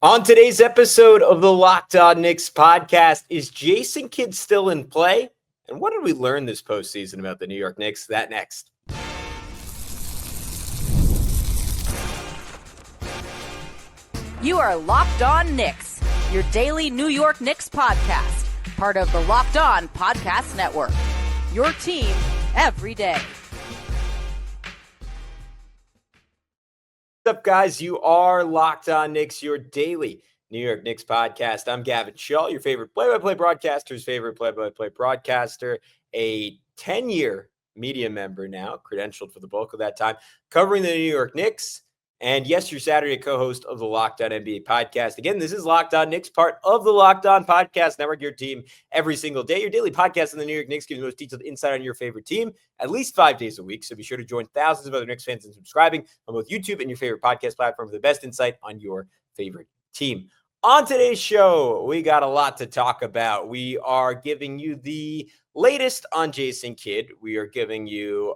On today's episode of the Locked On Knicks podcast, is Jason Kidd still in play? And what did we learn this postseason about the New York Knicks? That next. You are Locked On Knicks, your daily New York Knicks podcast, part of the Locked On Podcast Network. Your team every day. What's up, guys? You are Locked On Knicks, your daily New York Knicks podcast. I'm Gavin Schall, your favorite play-by-play broadcaster's favorite play-by-play broadcaster, a 10-year media member now, credentialed for the bulk of that time, covering the New York Knicks. And yes, your Saturday co-host of the Locked On NBA podcast. Again, this is Locked On Knicks, part of the Locked On Podcast Network, your team every single day. Your daily podcast on the New York Knicks gives the most detailed insight on your favorite team at least 5 days a week. So be sure to join thousands of other Knicks fans in subscribing on both YouTube and your favorite podcast platform for the best insight on your favorite team. On today's show, we got a lot to talk about. We are giving you the latest on Jason Kidd. We are giving you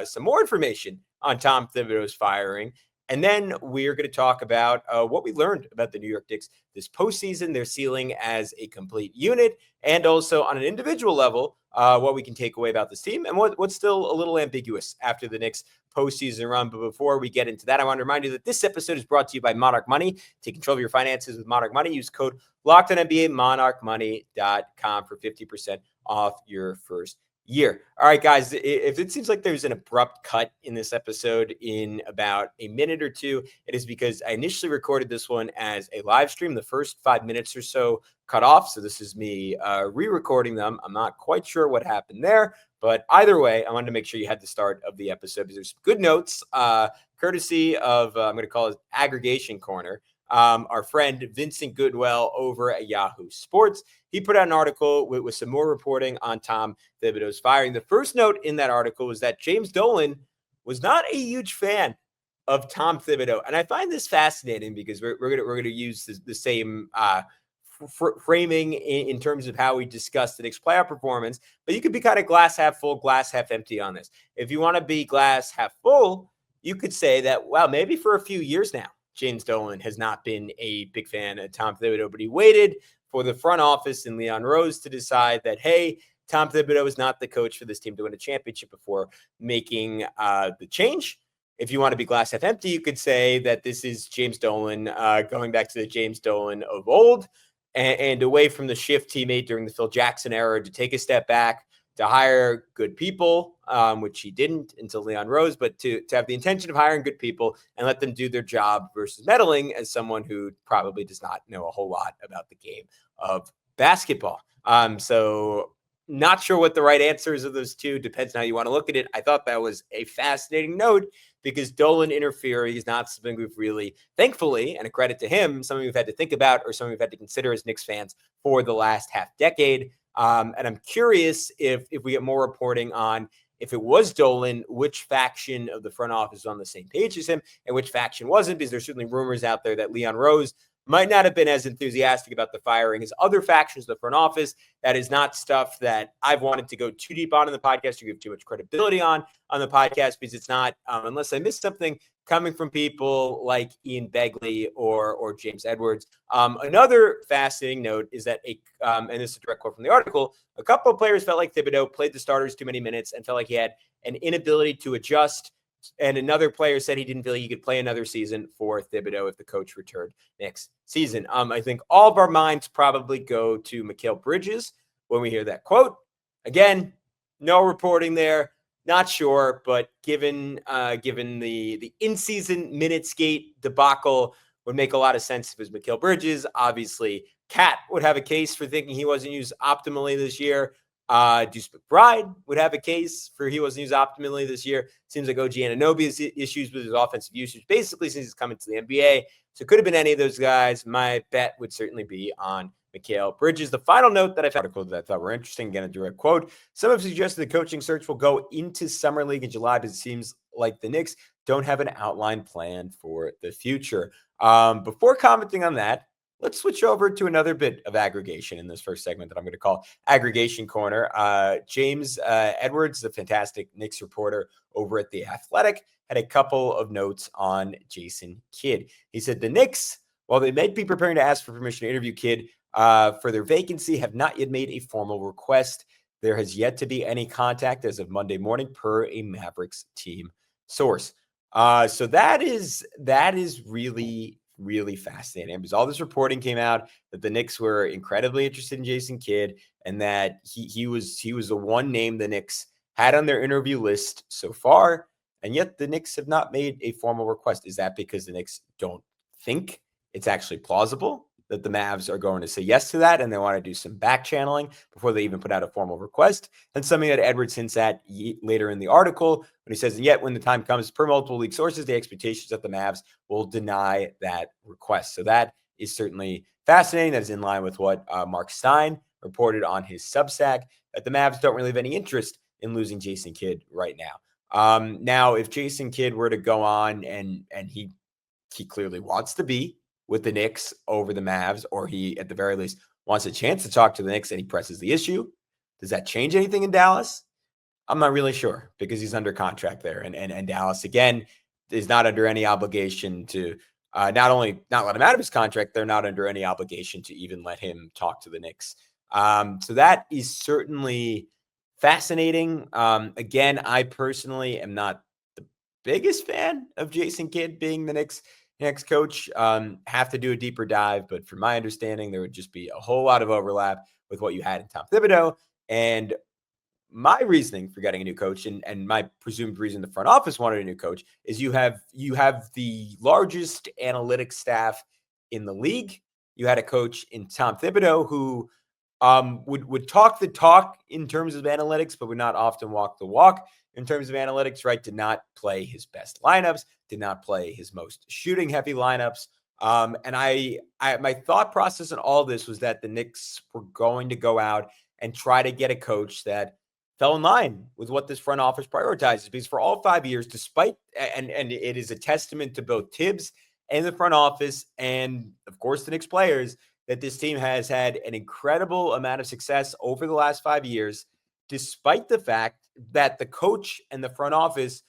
some more information on Tom Thibodeau's firing. And then we're going to talk about what we learned about the New York Knicks this postseason, their ceiling as a complete unit, and also on an individual level, what we can take away about this team and what's still a little ambiguous after the Knicks postseason run. But before we get into that, I want to remind you that this episode is brought to you by Monarch Money. Take control of your finances with Monarch Money. Use code LOCKEDONNBA, monarchmoney.com for 50% off your first year. All right, guys, if it seems like there's an abrupt cut in this episode in about a minute or two, it is because I initially recorded this one as a live stream. The first 5 minutes or so cut off. So this is me re-recording them. I'm not quite sure what happened there, but either way, I wanted to make sure you had the start of the episode because there's some good notes, courtesy of, I'm going to call it Aggregation Corner. Our friend Vincent Goodwell over at Yahoo Sports. He put out an article with some more reporting on Tom Thibodeau's firing. The first note in that article was that James Dolan was not a huge fan of Tom Thibodeau. And I find this fascinating because we're going to use the same framing in terms of how we discuss the Knicks playoff performance. But you could be kind of glass half full, glass half empty on this. If you want to be glass half full, you could say that, wow, maybe for a few years now, James Dolan has not been a big fan of Tom Thibodeau, but he waited for the front office and Leon Rose to decide that, hey, Tom Thibodeau is not the coach for this team to win a championship before making the change. If you want to be glass half empty, you could say that this is James Dolan going back to the James Dolan of old and away from the shift he made during the Phil Jackson era to take a step back, to hire good people, which he didn't until Leon Rose, but to have the intention of hiring good people and let them do their job versus meddling as someone who probably does not know a whole lot about the game of basketball. So not sure what the right answers of those two. Depends on how you want to look at it. I thought that was a fascinating note because Dolan interfering is not something we've really, thankfully, and a credit to him, something we've had to think about or something we've had to consider as Knicks fans for the last half decade. And I'm curious if we get more reporting on if it was Dolan, which faction of the front office is on the same page as him and which faction wasn't, because there's certainly rumors out there that Leon Rose might not have been as enthusiastic about the firing as other factions of the front office. That is not stuff that I've wanted to go too deep on in the podcast or give too much credibility on the podcast because it's not, unless I missed something, coming from people like Ian Begley or James Edwards. Another fascinating note is that, and this is a direct quote from the article, a couple of players felt like Thibodeau played the starters too many minutes and felt like he had an inability to adjust. And another player said he didn't feel he could play another season for Thibodeau if the coach returned next season. I think all of our minds probably go to Mikal Bridges when we hear that quote. Again, no reporting there. Not sure, but given the in-season minutes gate debacle, would make a lot of sense if it was Mikal Bridges. Obviously, Cat would have a case for thinking he wasn't used optimally this year. Deuce McBride would have a case for he wasn't used optimally this year. Seems like OG Anunoby has issues with his offensive usage, basically since he's coming to the NBA. So it could have been any of those guys. My bet would certainly be on Mikal Bridges. The final note that I found article that I thought were interesting, again, a direct quote. Some have suggested the coaching search will go into Summer League in July, but it seems like the Knicks don't have an outline plan for the future. Before commenting on that, let's switch over to another bit of aggregation in this first segment that I'm going to call Aggregation Corner. James Edwards, the fantastic Knicks reporter over at The Athletic, had a couple of notes on Jason Kidd. He said the Knicks while they might be preparing to ask for permission to interview Kidd for their vacancy, have not yet made a formal request. There has yet to be any contact as of Monday morning, per a Mavericks team source. So that is really, really fascinating, because all this reporting came out that the Knicks were incredibly interested in Jason Kidd, and that he was the one name the Knicks had on their interview list so far, and yet the Knicks have not made a formal request. Is that because the Knicks don't think it's actually plausible that the Mavs are going to say yes to that, and they want to do some back channeling before they even put out a formal request? And something that Edwards hints at later in the article when he says, and yet when the time comes, per multiple league sources, the expectations that the Mavs will deny that request. So that is certainly fascinating. That is in line with what Mark Stein reported on his Substack, that the Mavs don't really have any interest in losing Jason Kidd right now. Now, if Jason Kidd were to go on and he clearly wants to be with the Knicks over the Mavs, or he at the very least wants a chance to talk to the Knicks, and he presses the issue, does that change anything in Dallas? I'm not really sure, because he's under contract there, and Dallas again is not under any obligation to not only not let him out of his contract, they're not under any obligation to even let him talk to the Knicks. So that is certainly fascinating. Again, I personally am not the biggest fan of Jason Kidd being the Knicks next coach. Have to do a deeper dive, but from my understanding, there would just be a whole lot of overlap with what you had in Tom Thibodeau. And my reasoning for getting a new coach, and my presumed reason the front office wanted a new coach, is you have the largest analytics staff in the league. You had a coach in Tom Thibodeau who would talk the talk in terms of analytics, but would not often walk the walk in terms of analytics, right? Did not play his best lineups, did not play his most shooting heavy lineups. And I my thought process in all this was that the Knicks were going to go out and try to get a coach that fell in line with what this front office prioritizes, because for all 5 years, despite, and it is a testament to both Tibbs and the front office, and of course the Knicks players, that this team has had an incredible amount of success over the last 5 years, despite the fact that the coach and the front office,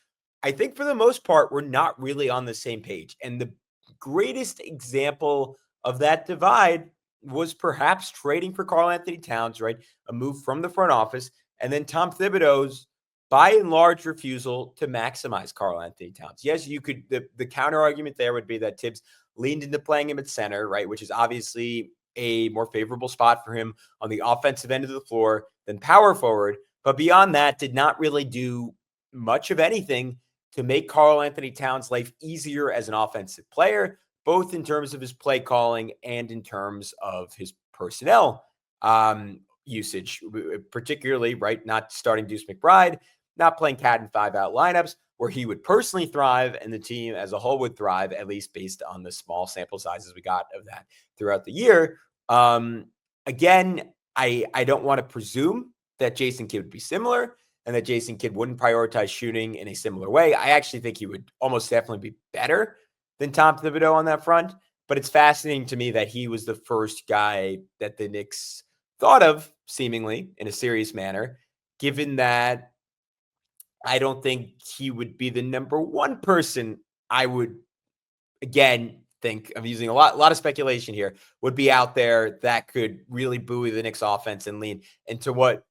I think for the most part, were not really on the same page. And the greatest example of that divide was perhaps trading for Karl-Anthony Towns, right? A move from the front office, and then Tom Thibodeau's by and large refusal to maximize Karl-Anthony Towns. Yes, you could, the counter argument there would be that Tibbs leaned into playing him at center, right? Which is obviously a more favorable spot for him on the offensive end of the floor than power forward. But beyond that, did not really do much of anything to make Karl-Anthony Towns' life easier as an offensive player, both in terms of his play calling and in terms of his personnel usage, particularly, right? Not starting Deuce McBride, not playing cat and 5-out lineups, where he would personally thrive and the team as a whole would thrive, at least based on the small sample sizes we got of that throughout the year. Again, I don't want to presume that Jason Kidd would be similar and that Jason Kidd wouldn't prioritize shooting in a similar way. I actually think he would almost definitely be better than Tom Thibodeau on that front. But it's fascinating to me that he was the first guy that the Knicks thought of, seemingly in a serious manner, given that I don't think he would be the number one person I would, again, think I'm using a lot of speculation here, would be out there that could really buoy the Knicks offense and lean into what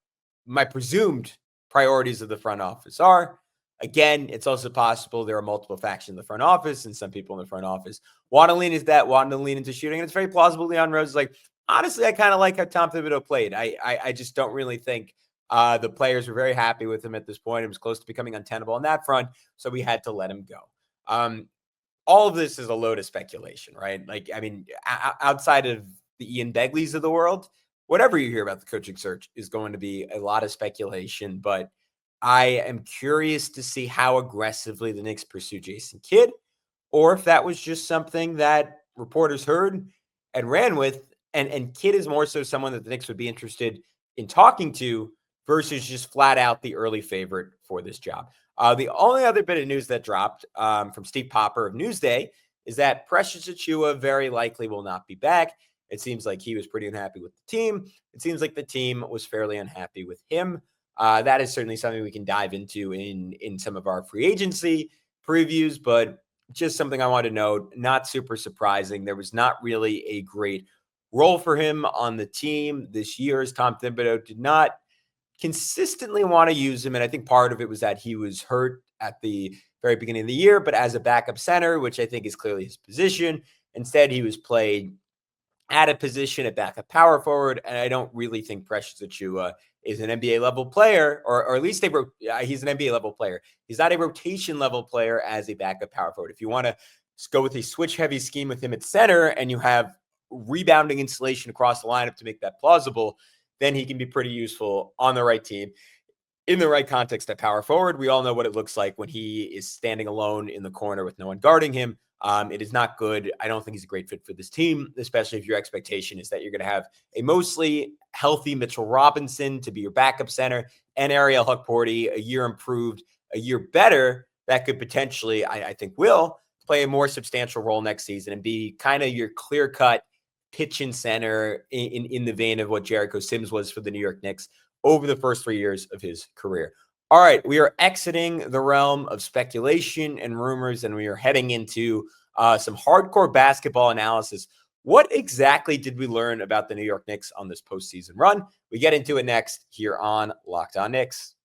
my presumed priorities of the front office are. Again, it's also possible there are multiple factions in the front office, and some people in the front office want to lean into shooting. And it's very plausible Leon Rose is like, honestly, I kind of like how Tom Thibodeau played. I just don't really think the players were very happy with him at this point. It was close to becoming untenable on that front, so we had to let him go. All of this is a load of speculation, right? Like, I mean, outside of the Ian Begleys of the world, whatever you hear about the coaching search is going to be a lot of speculation. But I am curious to see how aggressively the Knicks pursue Jason Kidd, or if that was just something that reporters heard and ran with. And Kidd is more so someone that the Knicks would be interested in talking to versus just flat out the early favorite for this job. The only other bit of news that dropped from Steve Popper of Newsday is that Precious Achiuwa very likely will not be back. It seems like he was pretty unhappy with the team. It seems like the team was fairly unhappy with him. That is certainly something we can dive into in some of our free agency previews. But just something I wanted to note. Not super surprising. There was not really a great role for him on the team this year, as Tom Thibodeau did not consistently want to use him. And I think part of it was that he was hurt at the very beginning of the year, but as a backup center, which I think is clearly his position, instead he was played at a position at backup power forward. And I don't really think Precious Achiuwa is an NBA level player, or at least he's an NBA level player. He's not a rotation level player as a backup power forward. If you want to go with a switch heavy scheme with him at center and you have rebounding insulation across the lineup to make that plausible, then he can be pretty useful on the right team in the right context at power forward. We all know what it looks like when he is standing alone in the corner with no one guarding him. It is not good. I don't think he's a great fit for this team, especially if your expectation is that you're going to have a mostly healthy Mitchell Robinson to be your backup center and Ariel Hukporti, a year improved, a year better, that could potentially, I think will play a more substantial role next season and be kind of your clear-cut pitch and center in the vein of what Jericho Sims was for the New York Knicks over the first 3 years of his career. All right, we are exiting the realm of speculation and rumors, and we are heading into some hardcore basketball analysis. What exactly did we learn about the New York Knicks on this postseason run? We get into it next here on Locked On Knicks.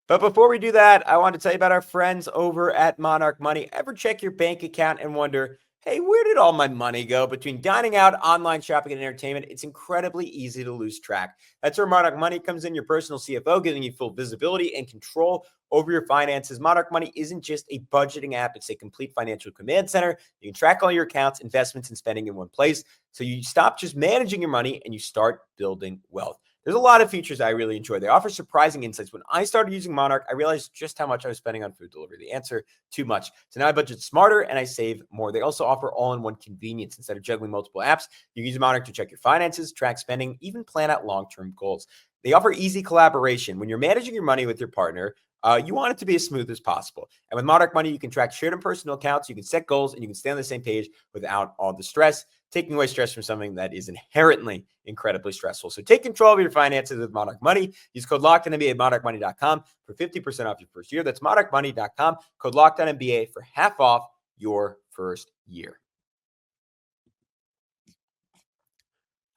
But before we do that, I want to tell you about our friends over at Monarch Money. Ever check your bank account and wonder, hey, where did all my money go? Between dining out, online shopping, and entertainment, it's incredibly easy to lose track. That's where Monarch Money comes in, your personal CFO, giving you full visibility and control over your finances. Monarch Money isn't just a budgeting app. It's a complete financial command center. You can track all your accounts, investments, and spending in one place. So you stop just managing your money and you start building wealth. There's a lot of features I really enjoy. They offer surprising insights. When I started using Monarch, I realized just how much I was spending on food delivery. The answer, too much. So now I budget smarter and I save more. They also offer all-in-one convenience. Instead of juggling multiple apps, you can use Monarch to check your finances, track spending, even plan out long-term goals. They offer easy collaboration. When you're managing your money with your partner, you want it to be as smooth as possible. And with Monarch Money, you can track shared and personal accounts, you can set goals, and you can stay on the same page without all the stress, taking away stress from something that is inherently incredibly stressful. So take control of your finances with Monarch Money. Use code LOCKEDONNBA at monarchmoney.com for 50% off your first year. That's monarchmoney.com, code LOCKEDONNBA for half off your first year.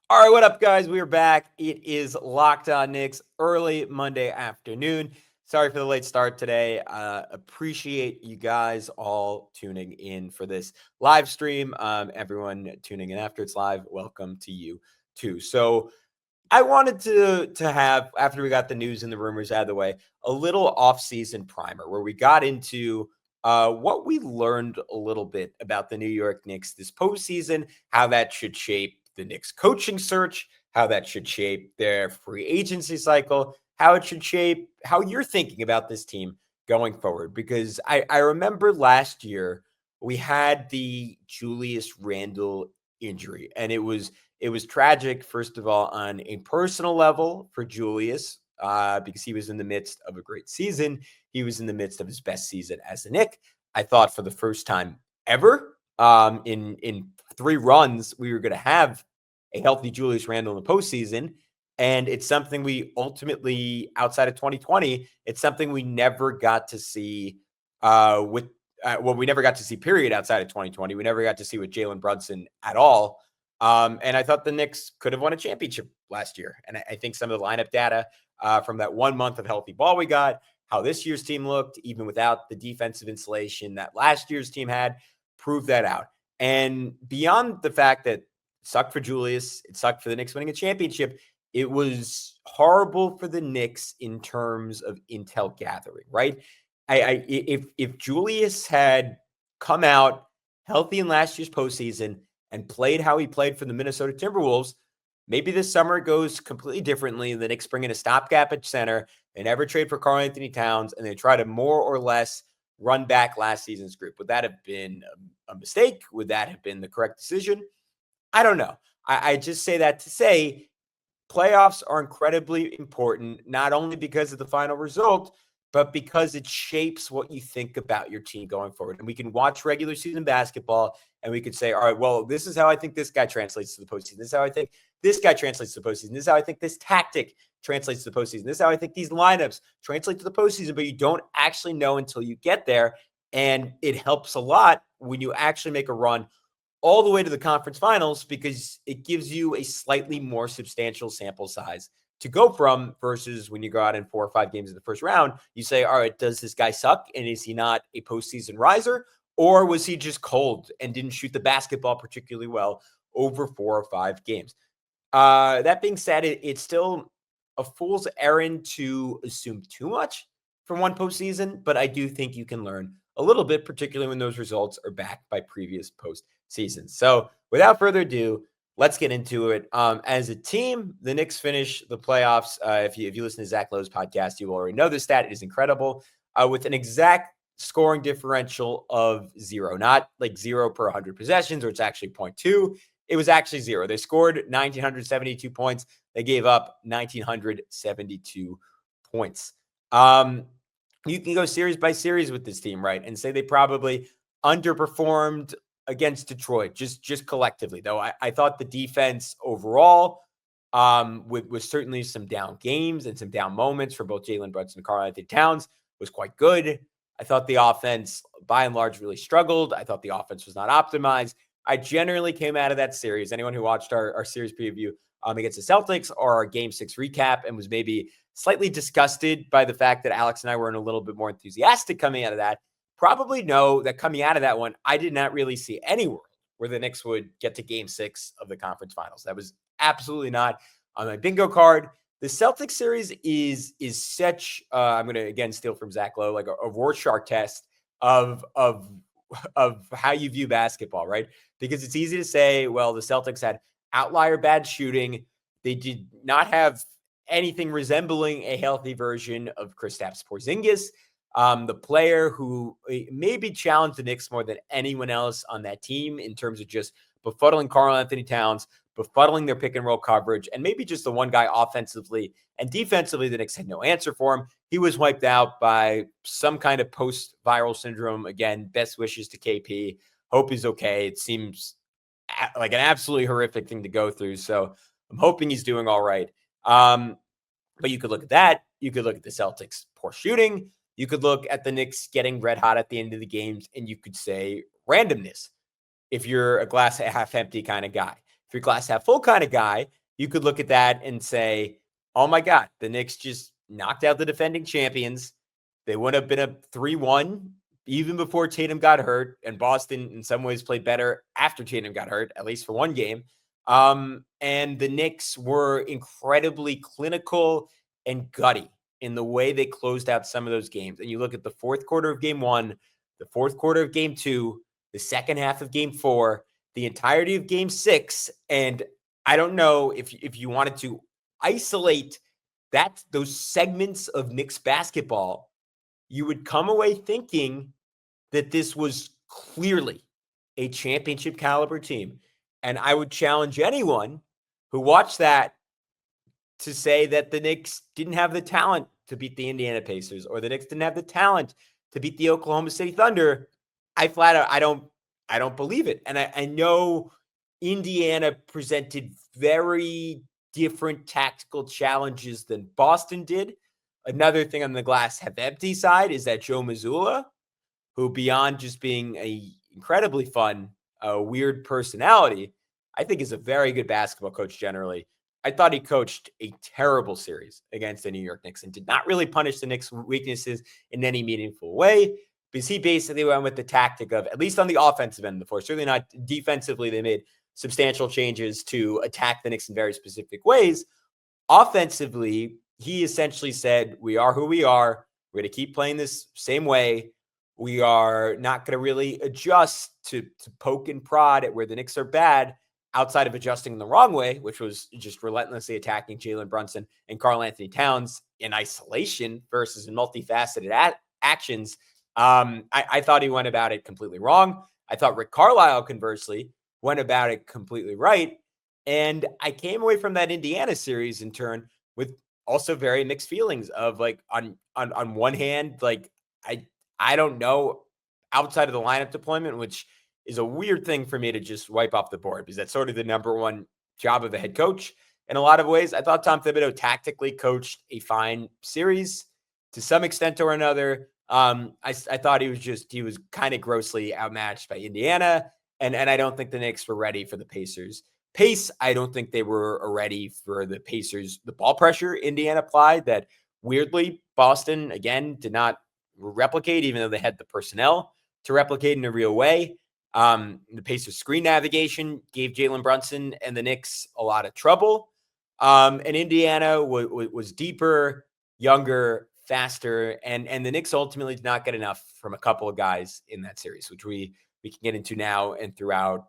All right, what up, guys? We are back. It is Locked On Knicks, early Monday afternoon. Sorry for the late start today. Appreciate you guys all tuning in for this live stream. Everyone tuning in after it's live, welcome to you too. So I wanted to have, after we got the news and the rumors out of the way, a little off-season primer where we got into what we learned a little bit about the New York Knicks this postseason, how that should shape the Knicks coaching search, how that should shape their free agency cycle, how it should shape how you're thinking about this team going forward. Because I remember last year we had the Julius Randle injury, and it was tragic, first of all, on a personal level for Julius, because he was in the midst of a great season. He was in the midst of his best season as a Knick. I thought for the first time ever in 3 runs, we were going to have a healthy Julius Randle in the postseason. And it's something we ultimately, outside of 2020, it's something we never got to see we never got to see, period, outside of 2020. We never got to see with Jalen Brunson at all. And I thought the Knicks could have won a championship last year. And I think some of the lineup data from that 1 month of healthy ball we got, how this year's team looked, even without the defensive insulation that last year's team had, proved that out. And beyond the fact that it sucked for Julius, it sucked for the Knicks winning a championship, it was horrible for the Knicks in terms of intel gathering, right? If Julius had come out healthy in last year's postseason and played how he played for the Minnesota Timberwolves, maybe this summer it goes completely differently. The Knicks bring in a stopgap at center. They never trade for Karl-Anthony Towns, and they try to more or less run back last season's group. Would that have been a mistake? Would that have been the correct decision? I don't know. I just say that to say playoffs are incredibly important, not only because of the final result, but because it shapes what you think about your team going forward. And we can watch regular season basketball and we could say, all right, well, this is how I think this guy translates to the postseason. This is how I think this guy translates to the postseason. This is how I think this tactic translates to the postseason. This is how I think these lineups translate to the postseason, but you don't actually know until you get there. And it helps a lot when you actually make a run all the way to the conference finals, because it gives you a slightly more substantial sample size to go from, versus when you go out in 4 or 5 games in the first round, you say, all right, does this guy suck? And is he not a postseason riser? Or was he just cold and didn't shoot the basketball particularly well over 4 or 5 games? That being said, it's still a fool's errand to assume too much from one postseason, but I do think you can learn a little bit, particularly when those results are backed by previous postseasons. So without further ado, let's get into it. As a team, the Knicks finish the playoffs. If you listen to Zach Lowe's podcast, you already know this stat. It is incredible. With an exact scoring differential of 0, not like 0 per 100 possessions, or it's actually 0.2. It was actually 0. They scored 1,972 points. They gave up 1,972 points. You can go series by series with this team, right? And say they probably underperformed against Detroit, just collectively, though. I thought the defense overall, with certainly some down games and some down moments for both Jalen Brunson and Karl-Anthony Towns, was quite good. I thought the offense, by and large, really struggled. I thought the offense was not optimized. I generally came out of that series, anyone who watched our series preview against the Celtics or our Game 6 recap, and was maybe slightly disgusted by the fact that Alex and I weren't a little bit more enthusiastic coming out of that, probably know that coming out of that one, I did not really see any world where the Knicks would get to Game 6 of the conference finals. That was absolutely not on my bingo card. The Celtics series is such, I'm going to again steal from Zach Lowe, like a Rorschach test of how you view basketball, right? Because it's easy to say, well, the Celtics had outlier bad shooting. They did not have anything resembling a healthy version of Kristaps Porzingis, the player who maybe challenged the Knicks more than anyone else on that team in terms of just befuddling Karl-Anthony Towns, befuddling their pick and roll coverage, and maybe just the one guy offensively and defensively the Knicks had no answer for him. He was wiped out by some kind of post-viral syndrome. Again, best wishes to KP. Hope he's okay. It seems like an absolutely horrific thing to go through. So I'm hoping he's doing all right. But you could look at that. You could look at the Celtics' poor shooting. You could look at the Knicks getting red hot at the end of the games, and you could say randomness. If you're a glass half empty kind of guy, if you're a glass half full kind of guy, you could look at that and say, oh my God, the Knicks just knocked out the defending champions. They would have been a 3-1 even before Tatum got hurt, and Boston in some ways played better after Tatum got hurt, at least for one game. And the Knicks were incredibly clinical and gutty in the way they closed out some of those games. And you look at the fourth quarter of game 1, the fourth quarter of game 2, the second half of game 4, the entirety of game 6. And I don't know if you wanted to isolate those segments of Knicks basketball, you would come away thinking that this was clearly a championship caliber team. And I would challenge anyone who watched that to say that the Knicks didn't have the talent to beat the Indiana Pacers, or the Knicks didn't have the talent to beat the Oklahoma City Thunder. I flat out, I don't believe it. And I know Indiana presented very different tactical challenges than Boston did. Another thing on the glass half empty side is that Joe Mazzulla, who beyond just being a incredibly fun, weird personality, I think is a very good basketball coach generally. I thought he coached a terrible series against the New York Knicks and did not really punish the Knicks' weaknesses in any meaningful way, because he basically went with the tactic of, at least on the offensive end of the floor, certainly not defensively, they made substantial changes to attack the Knicks in very specific ways. Offensively, he essentially said, we are who we are. We're going to keep playing this same way. We are not going to really adjust to poke and prod at where the Knicks are bad, outside of adjusting the wrong way, which was just relentlessly attacking Jalen Brunson and Karl-Anthony Towns in isolation versus in multifaceted actions. I thought he went about it completely wrong. I thought Rick Carlisle, conversely, went about it completely right. And I came away from that Indiana series in turn with also very mixed feelings of, like, on one hand, like, I don't know, outside of the lineup deployment, which is a weird thing for me to just wipe off the board, because that's sort of the number one job of the head coach. in a lot of ways. I thought Tom Thibodeau tactically coached a fine series to some extent or another. I thought he was kind of grossly outmatched by Indiana. And I don't think the Knicks were ready for the Pacers' pace. I don't think they were ready for the Pacers, the ball pressure Indiana applied that weirdly Boston, again, did not replicate, even though they had the personnel to replicate in a real way. The Pacers' screen navigation gave Jalen Brunson and the Knicks a lot of trouble. And Indiana was deeper, younger, faster, and the Knicks ultimately did not get enough from a couple of guys in that series, which we can get into now and throughout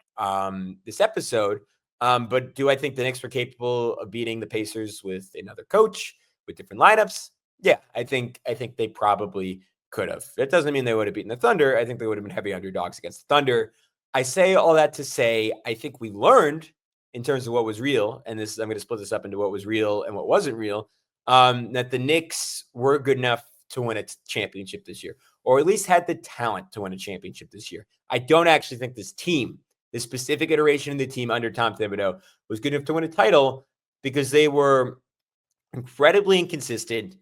this episode. But do I think the Knicks were capable of beating the Pacers with another coach, with different lineups? Yeah, I think they probably could have. It doesn't mean they would have beaten the Thunder. I think they would have been heavy underdogs against the Thunder. I say all that to say, I think we learned in terms of what was real, and I'm going to split this up into what was real and what wasn't real, that the Knicks were good enough to win a championship this year, or at least had the talent to win a championship this year. I don't actually think this team, this specific iteration of the team under Tom Thibodeau, was good enough to win a title because they were incredibly inconsistent,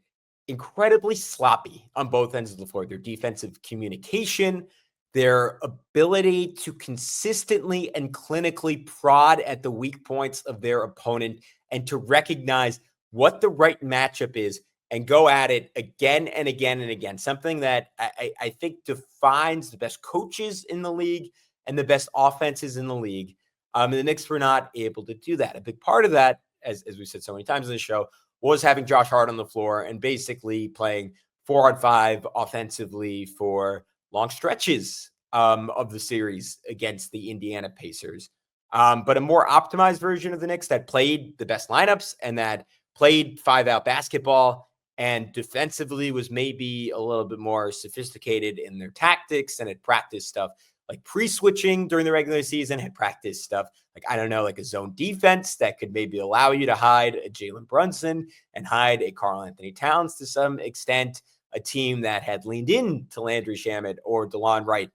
incredibly sloppy on both ends of the floor. Their defensive communication, their ability to consistently and clinically prod at the weak points of their opponent and to recognize what the right matchup is and go at it again and again and again. Something that I think defines the best coaches in the league and the best offenses in the league. And the Knicks were not able to do that. A big part of that, as we said so many times in the show, was having Josh Hart on the floor and basically playing 4-on-5 offensively for long stretches of the series against the Indiana Pacers. But a more optimized version of the Knicks that played the best lineups and that played 5-out basketball and defensively was maybe a little bit more sophisticated in their tactics and had practiced stuff like pre-switching during the regular season, had practiced stuff like, I don't know, like a zone defense that could maybe allow you to hide a Jalen Brunson and hide a Karl Anthony Towns to some extent, a team that had leaned in to Landry Shamet or DeLon Wright,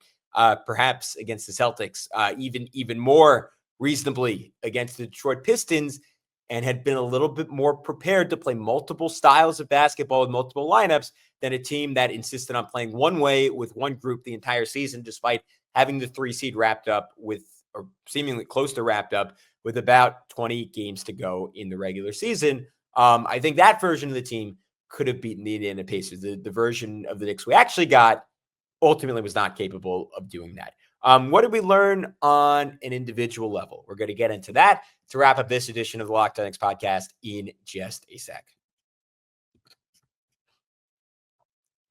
perhaps against the Celtics, even more reasonably against the Detroit Pistons, and had been a little bit more prepared to play multiple styles of basketball with multiple lineups than a team that insisted on playing one way with one group the entire season, despite having the 3 seed wrapped up with, or seemingly close to wrapped up with about 20 games to go in the regular season. I think that version of the team could have beaten the Indiana Pacers. The version of the Knicks we actually got ultimately was not capable of doing that. What did we learn on an individual level? We're going to get into that to wrap up this edition of the Locked On Knicks podcast in just a sec.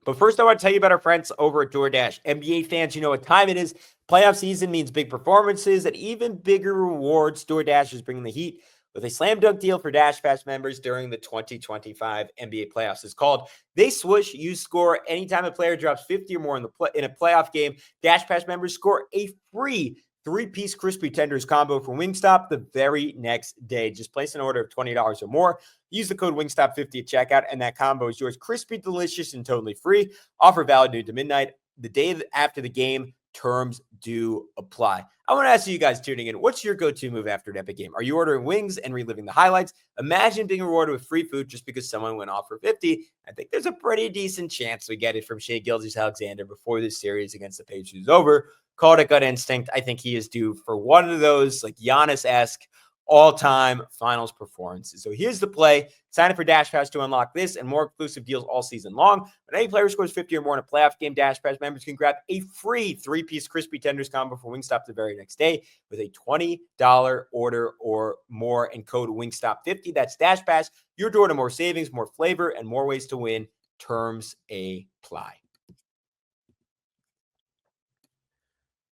But first, I want to tell you about our friends over at DoorDash. NBA fans, you know what time it is. Playoff season means big performances and even bigger rewards. DoorDash is bringing the heat with a slam dunk deal for Dash Pass members during the 2025 NBA playoffs. It's called They Swoosh. You score anytime a player drops 50 or more in a playoff game. Dash Pass members score a free 3-piece crispy tenders combo from Wingstop the very next day. Just place an order of $20 or more. Use the code Wingstop50 at checkout, and that combo is yours. Crispy, delicious, and totally free. Offer valid noon to midnight. The day after the game, terms do apply. I want to ask you guys tuning in, what's your go-to move after an epic game? Are you ordering wings and reliving the highlights? Imagine being rewarded with free food just because someone went off for 50. I think there's a pretty decent chance we get it from Shai Gilgeous-Alexander before this series against the Pacers is over. Call it gut instinct. I think he is due for one of those like Giannis-esque all-time finals performances. So here's the play. Sign up for Dash Pass to unlock this and more exclusive deals all season long. When any player scores 50 or more in a playoff game, Dash Pass members can grab a free 3-piece crispy tenders combo for Wingstop the very next day with a $20 order or more and code Wingstop50. That's Dash Pass, your door to more savings, more flavor, and more ways to win. Terms apply.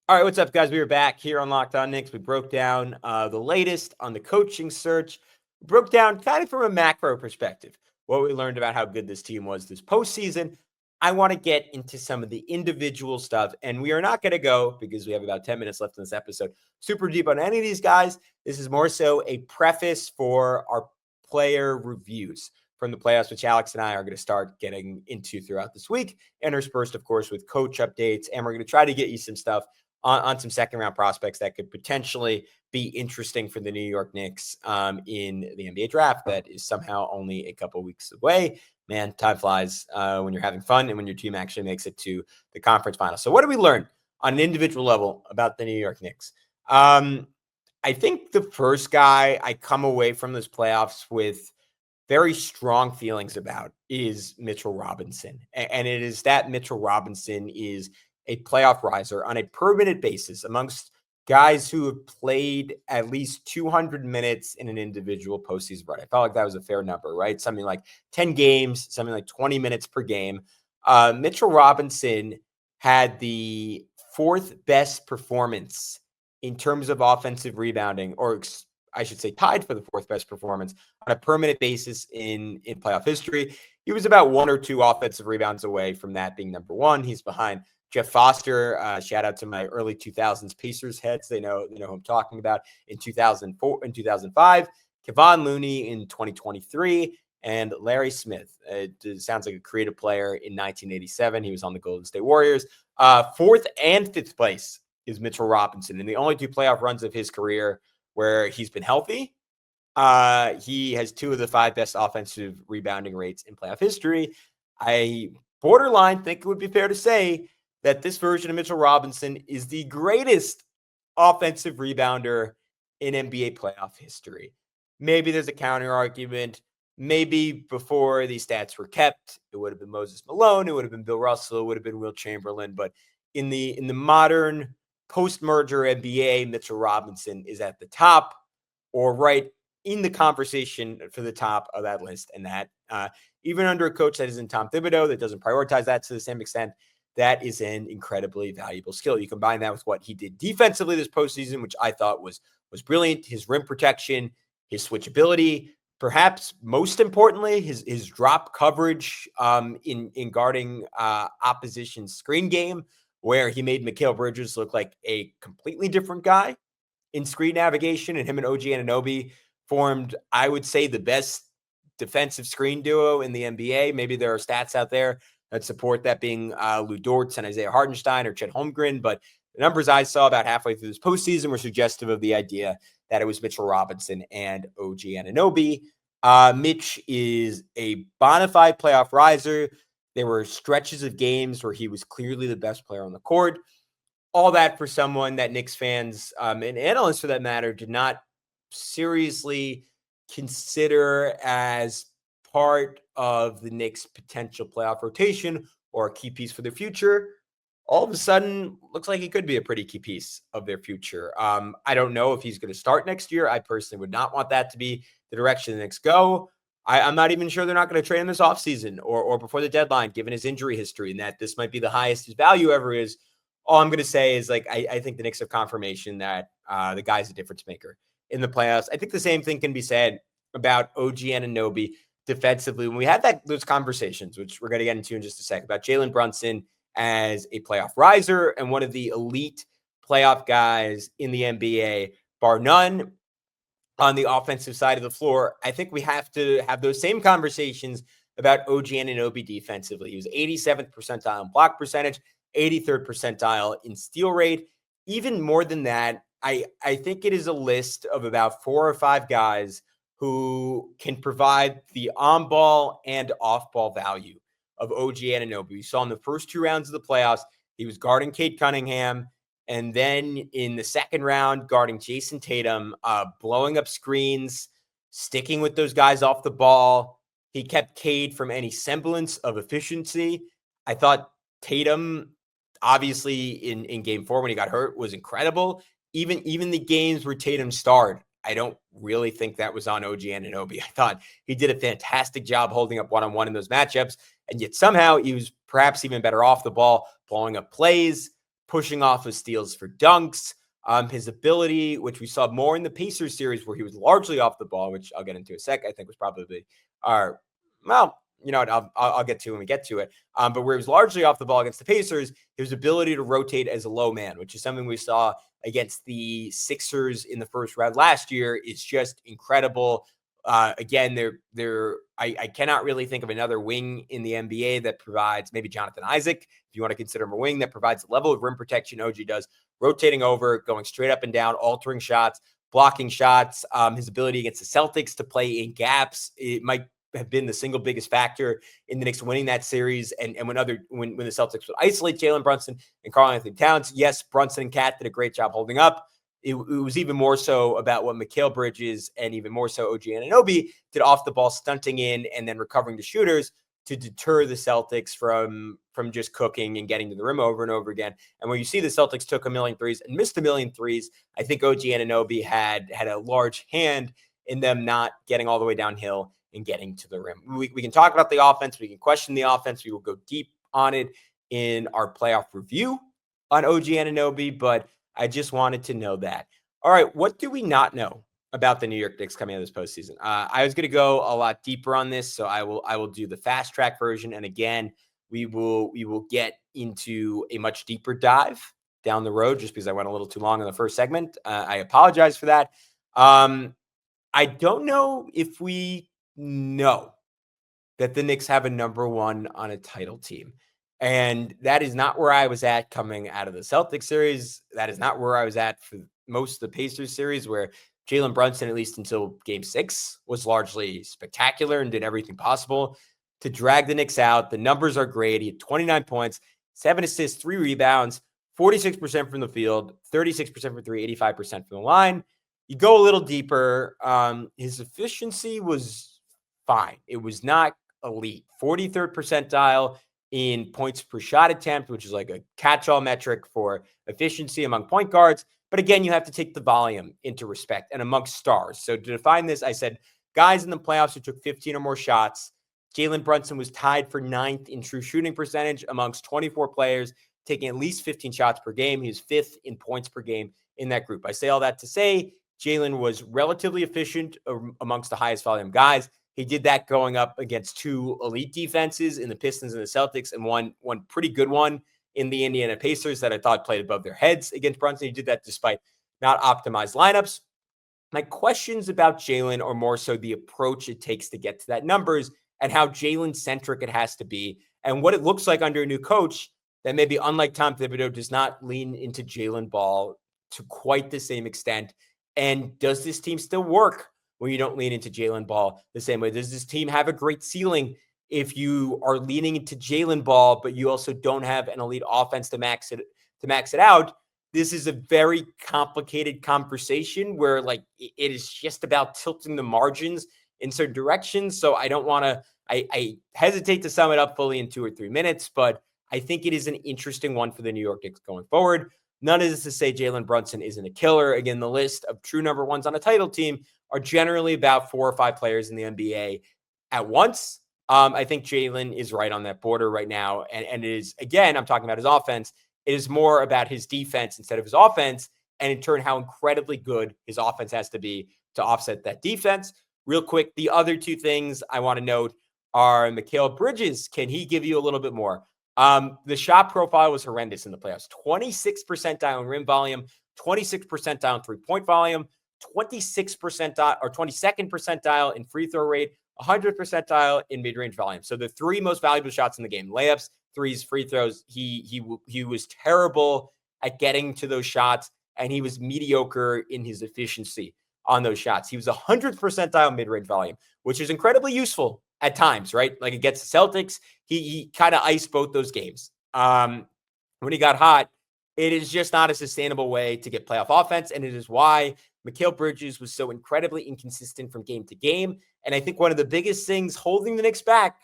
All right, what's up, guys? We are back here on Locked On Knicks. We broke down the latest on the coaching search. We broke down kind of from a macro perspective what we learned about how good this team was this postseason. I want to get into some of the individual stuff, and we are not going to go, because we have about 10 minutes left in this episode, super deep on any of these guys. This is more so a preface for our player reviews from the playoffs, which Alex and I are going to start getting into throughout this week, interspersed, of course, with coach updates, and we're going to try to get you some stuff on some second round prospects that could potentially be interesting for the New York Knicks in the NBA draft that is somehow only a couple weeks away. Man, time flies when you're having fun and when your team actually makes it to the conference final. So what do we learn on an individual level about the New York Knicks? I think the first guy I come away from this playoffs with very strong feelings about is Mitchell Robinson. And it is that Mitchell Robinson is a playoff riser on a permanent basis amongst guys who have played at least 200 minutes in an individual postseason run. I felt like that was a fair number, right? Something like 10 games, something like 20 minutes per game. Mitchell Robinson had the fourth best performance in terms of offensive rebounding, or I should say tied for the fourth best performance on a permanent basis in playoff history. He was about one or two offensive rebounds away from that being number one. He's behind Jeff Foster. Shout out to my early 2000s Pacers heads. They know who I'm talking about. In 2004 and 2005, Kevon Looney in 2023, and Larry Smith. It sounds like a creative player in 1987. He was on the Golden State Warriors. Fourth and fifth place is Mitchell Robinson. In the only two playoff runs of his career where he's been healthy, he has two of the five best offensive rebounding rates in playoff history. I borderline think it would be fair to say that this version of Mitchell Robinson is the greatest offensive rebounder in NBA playoff history. Maybe there's a counter argument. Maybe before these stats were kept, it would have been Moses Malone, it would have been Bill Russell, it would have been Wilt Chamberlain. But in the modern post-merger NBA, Mitchell Robinson is at the top or right in the conversation for the top of that list. And that even under a coach that isn't Tom Thibodeau, that doesn't prioritize that to the same extent, that is an incredibly valuable skill. You combine that with what he did defensively this postseason, which I thought was brilliant. His rim protection, his switchability, perhaps most importantly, his drop coverage in guarding opposition screen game, where he made Mikal Bridges look like a completely different guy in screen navigation, and him and OG Anunoby formed, I would say, the best defensive screen duo in the NBA. Maybe there are stats out there that support that being Lou Dortz and Isaiah Hartenstein or Chet Holmgren, but the numbers I saw about halfway through this postseason were suggestive of the idea that it was Mitchell Robinson and OG Anunoby. Mitch is a bona fide playoff riser. There were stretches of games where he was clearly the best player on the court. All that for someone that Knicks fans and analysts, for that matter, did not seriously consider as part of the Knicks' potential playoff rotation or a key piece for their future. All of a sudden, looks like he could be a pretty key piece of their future. I don't know if he's going to start next year. I personally would not want that to be the direction the Knicks go. I'm not even sure they're not going to trade him this offseason or before the deadline, given his injury history, and that this might be the highest his value ever is. All I'm going to say is, like, I think the Knicks have confirmation that the guy's a difference maker in the playoffs. I think the same thing can be said about OG Anunoby defensively. When we had those conversations, which we're going to get into in just a sec, about Jalen Brunson as a playoff riser and one of the elite playoff guys in the NBA, bar none, on the offensive side of the floor, I think we have to have those same conversations about OG Anunoby defensively. He was 87th percentile in block percentage, 83rd percentile in steal rate. Even more than that, I think it is a list of about 4 or 5 guys who can provide the on-ball and off-ball value of OG Anunoby. We saw in the first 2 rounds of the playoffs, he was guarding Cade Cunningham, and then in the second round, guarding Jason Tatum, blowing up screens, sticking with those guys off the ball. He kept Cade from any semblance of efficiency. I thought Tatum, obviously in game 4 when he got hurt, was incredible. Even the games where Tatum starred, I don't really think that was on OG Anunoby. I thought he did a fantastic job holding up one-on-one in those matchups, and yet somehow he was perhaps even better off the ball, blowing up plays, pushing off of steals for dunks. His ability, which we saw more in the Pacers series where he was largely off the ball, which I'll get into in a sec, I think was probably I'll get to when we get to it. But where he was largely off the ball against the Pacers, his ability to rotate as a low man, which is something we saw against the Sixers in the first round last year, is just incredible. Again, I cannot really think of another wing in the NBA that provides, maybe Jonathan Isaac, if you want to consider him a wing, that provides the level of rim protection OG does. rotating over, going straight up and down, altering shots, blocking shots. His ability against the Celtics to play in gaps, it might have been the single biggest factor in the Knicks winning that series. And when the Celtics would isolate Jalen Brunson and Karl-Anthony Towns, yes, Brunson and Cat did a great job holding up. It was even more so about what Mikal Bridges and even more so OG Anunoby did off the ball, stunting in and then recovering the shooters to deter the Celtics from just cooking and getting to the rim over and over again. And when you see the Celtics took a million threes and missed a million threes, I think OG Anunoby had a large hand in them not getting all the way downhill and getting to the rim. We can talk about the offense. We can question the offense. We will go deep on it in our playoff review on OG Anunoby, but I just wanted to know that. All right, what do we not know about the New York Knicks coming out of this postseason? I was going to go a lot deeper on this, so I will do the fast track version. And again, we will get into a much deeper dive down the road, just because I went a little too long in the first segment. I apologize for that. I don't know if we know that the Knicks have a number one on a title team. And that is not where I was at coming out of the Celtics series. That is not where I was at for most of the Pacers series, where Jalen Brunson, at least until game 6, was largely spectacular and did everything possible to drag the Knicks out. The numbers are great. He had 29 points, 7 assists, 3 rebounds, 46% from the field, 36% from 3, 85% from the line. You go a little deeper. His efficiency was fine. It was not elite. 43rd percentile in points per shot attempt, which is like a catch-all metric for efficiency among point guards. But again, you have to take the volume into respect and amongst stars. So to define this, I said guys in the playoffs who took 15 or more shots. Jalen Brunson was tied for 9th in true shooting percentage amongst 24 players taking at least 15 shots per game. He was 5th in points per game in that group. I say all that to say Jalen was relatively efficient amongst the highest volume guys. He did that going up against 2 elite defenses in the Pistons and the Celtics, and one pretty good one in the Indiana Pacers that I thought played above their heads against Brunson. He did that despite not optimized lineups. My questions about Jalen are more so the approach it takes to get to that numbers and how Jalen-centric it has to be and what it looks like under a new coach that maybe, unlike Tom Thibodeau, does not lean into Jalen ball to quite the same extent. And does this team still work when you don't lean into Jalen ball the same way? Does this team have a great ceiling if you are leaning into Jalen ball, but you also don't have an elite offense to max it out? This is a very complicated conversation where like it is just about tilting the margins in certain directions. So I don't want to, I hesitate to sum it up fully in 2 or 3 minutes, but I think it is an interesting one for the New York Knicks going forward. None of this to say Jalen Brunson isn't a killer. Again, the list of true number ones on a title team are generally about 4 or 5 players in the NBA at once. I think Jalen is right on that border right now. And it is, again, I'm talking about his offense. It is more about his defense instead of his offense. And in turn, how incredibly good his offense has to be to offset that defense. Real quick, the other 2 things I want to note are Mikal Bridges. Can he give you a little bit more? The shot profile was horrendous in the playoffs. 26th percentile in rim volume, 26th percentile in 3-point volume, 26th percentile or 22nd percentile in free throw rate, 100th percentile in mid-range volume. So the 3 most valuable shots in the game: layups, threes, free throws. He was terrible at getting to those shots, and he was mediocre in his efficiency on those shots. He was 100th percentile mid-range volume, which is incredibly useful at times, right? Like against the Celtics, he kind of iced both those games. When he got hot, it is just not a sustainable way to get playoff offense, and it is why Mikal Bridges was so incredibly inconsistent from game to game. And I think one of the biggest things holding the Knicks back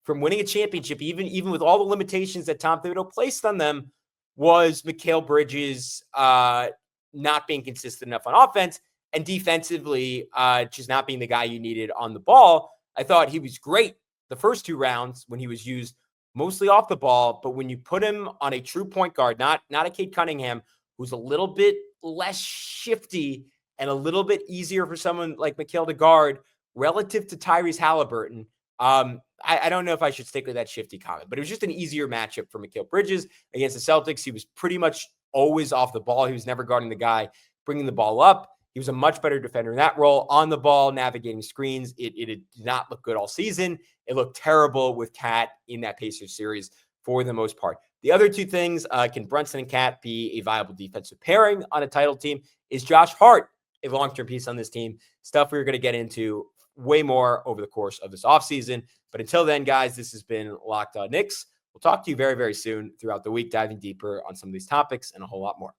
from winning a championship, even with all the limitations that Tom Thibodeau placed on them, was Mikal Bridges not being consistent enough on offense and defensively just not being the guy you needed on the ball. I thought he was great the first 2 rounds when he was used mostly off the ball, but when you put him on a true point guard, not a Cade Cunningham, who's a little bit less shifty and a little bit easier for someone like Mikal to guard relative to Tyrese Halliburton. I don't know if I should stick with that shifty comment, but it was just an easier matchup for Mikal Bridges against the Celtics. He was pretty much always off the ball. He was never guarding the guy bringing the ball up. He was a much better defender in that role. On the ball, navigating screens, it did not look good all season. It looked terrible with Cat in that Pacers series for the most part. The other two things, can Brunson and Cat be a viable defensive pairing on a title team? Is Josh Hart a long-term piece on this team? Stuff we're going to get into way more over the course of this offseason. But until then, guys, this has been Locked On Knicks. We'll talk to you very, very soon throughout the week, diving deeper on some of these topics and a whole lot more.